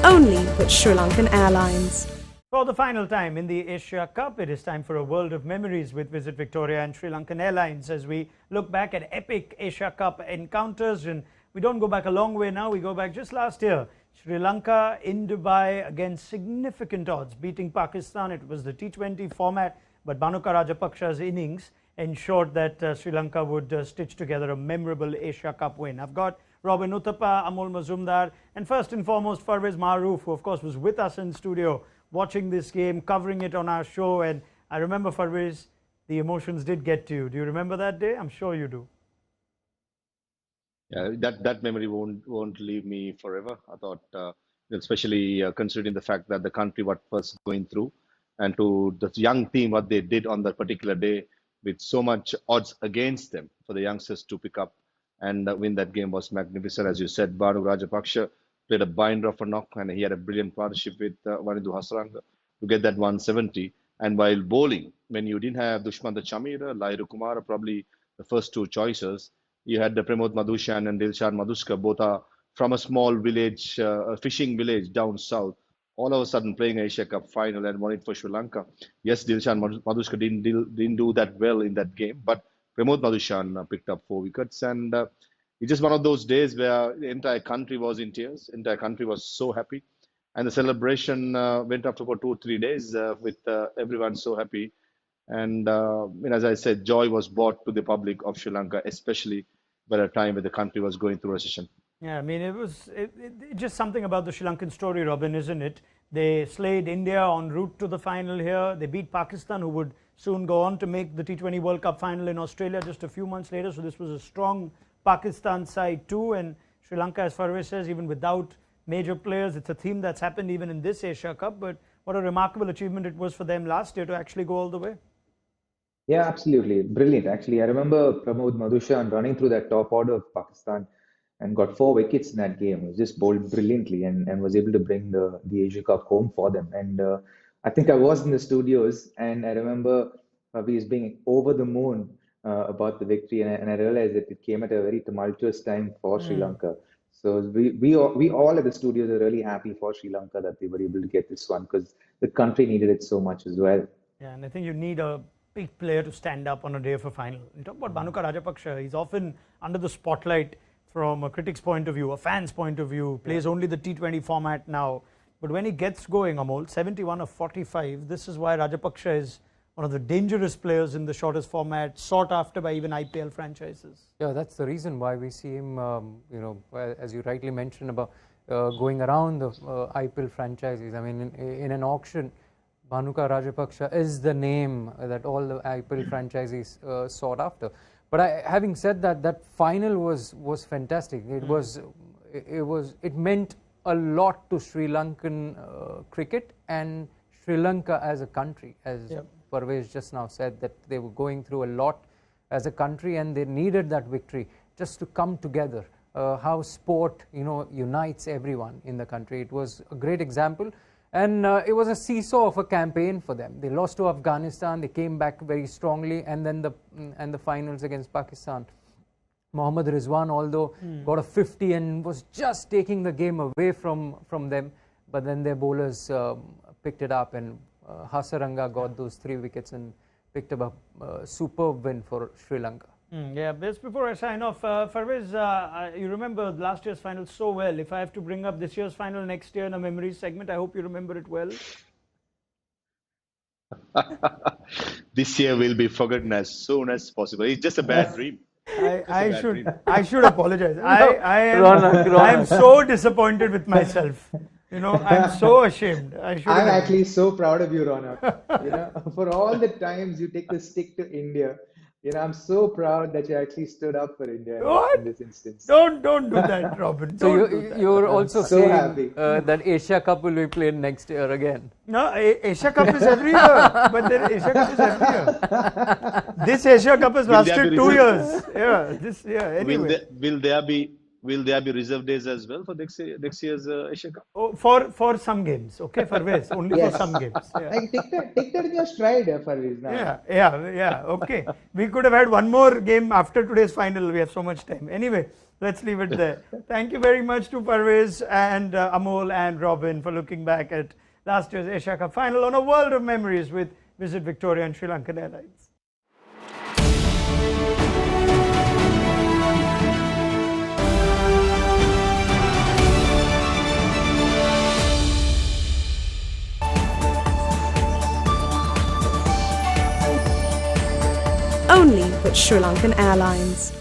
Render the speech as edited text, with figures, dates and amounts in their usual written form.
only with Sri Lankan Airlines. For the final time in the Asia Cup, it is time for a world of memories with Visit Victoria and Sri Lankan Airlines as we look back at epic Asia Cup encounters. And we don't go back a long way now, we go back just last year. Sri Lanka in Dubai against significant odds, beating Pakistan. It was the T20 format, but Bhanuka Rajapaksa's innings ensured that Sri Lanka would stitch together a memorable Asia Cup win. I've got Robin Uthappa, Amol Muzumdar, and first and foremost Farveez Maharoof, who of course was with us in studio watching this game, covering it on our show. And I remember, Farveez, the emotions did get to you. Do you remember that day? I'm sure you do. Yeah, that memory won't leave me forever. I thought, especially considering the fact that the country was first going through, and to the young team, what they did on that particular day, with so much odds against them, for the youngsters to pick up and win that game was magnificent. As you said, Bhanuka Rajapaksa played a binder of a knock, and he had a brilliant partnership with Wanindu Hasaranga to get that 170. And while bowling, when you didn't have Dushmantha Chamira, Lairu Kumara, probably the first two choices, you had the Pramod Madhushan and Dilshan Madhuska, both are from a small village, a fishing village down south, all of a sudden playing a Asia Cup final and won it for Sri Lanka. Yes, Dilshan Madhuska didn't do that well in that game, but Pramod Madhushan picked up 4 wickets, and it's just one of those days where the entire country was in tears. The entire country was so happy, and the celebration went up for 2 or 3 days with everyone so happy. And as I said, joy was brought to the public of Sri Lanka, especially by the time when the country was going through recession. Yeah, I mean, it was just something about the Sri Lankan story, Robin, isn't it? They slayed India en route to the final here. They beat Pakistan, who would soon go on to make the T20 World Cup final in Australia just a few months later. So this was a strong Pakistan side too. And Sri Lanka, as Farveez says, even without major players, it's a theme that's happened even in this Asia Cup. But what a remarkable achievement it was for them last year to actually go all the way. Yeah, absolutely. Brilliant, actually. I remember Pramod Madhushan running through that top order of Pakistan and got 4 wickets in that game. He was just bowled brilliantly and was able to bring the Asia Cup home for them. And I think I was in the studios, and I remember Farveez being over the moon about the victory. And I realized that it came at a very tumultuous time for Sri Lanka. So we all at the studios are really happy for Sri Lanka that they were able to get this one, because the country needed it so much as well. Yeah, and I think you need a big player to stand up on a day of a final. You talk about Bhanuka Rajapaksa, he's often under the spotlight from a critic's point of view, a fan's point of view, plays only the T20 format now. But when he gets going, Amol, 71 of 45, this is why Rajapaksa is one of the dangerous players in the shortest format, sought after by even IPL franchises. Yeah, that's the reason why we see him, as you rightly mentioned about going around the IPL franchises. I mean, in an auction, Bhanuka Rajapaksa is the name that all the IPL franchises sought after. But having said that, that final was fantastic. It meant a lot to Sri Lankan cricket and Sri Lanka as a country, as Farveez just now said, that they were going through a lot as a country and they needed that victory just to come together. How sport, unites everyone in the country. It was a great example. And it was a seesaw of a campaign for them. They lost to Afghanistan, they came back very strongly, and then the finals against Pakistan. Mohammad Rizwan, although got a 50 and was just taking the game away from them, but then their bowlers picked it up, and Hasaranga got those 3 wickets and picked up a superb win for Sri Lanka. Yeah, just before I sign off, Farveez, you remember last year's final so well. If I have to bring up this year's final next year in a memories segment, I hope you remember it well. This year will be forgotten as soon as possible. It's just a bad dream. I should apologize. I am so disappointed with myself. I'm so ashamed. I'm actually so proud of you, Ronak. For all the times you take the stick to India. I'm so proud that you actually stood up for India in this instance. Don't do that, Robin. So you're also so saying that Asia Cup will be played next year again. No, Asia Cup is every year. But then Asia Cup is every year. This Asia Cup has lasted 2 years. Yeah, anyway. Will there be reserve days as well for next year's Asia Cup? Oh, for some games, okay, Farveez, only for some games. Yeah. Like, take that in your stride, Farveez. Yeah, okay. We could have had one more game after today's final. We have so much time. Anyway, Let's leave it there. Thank you very much to Farveez and Amol and Robin for looking back at last year's Asia Cup final on a world of memories with Visit Victoria and Sri Lankan Airlines. Only with Sri Lankan Airlines.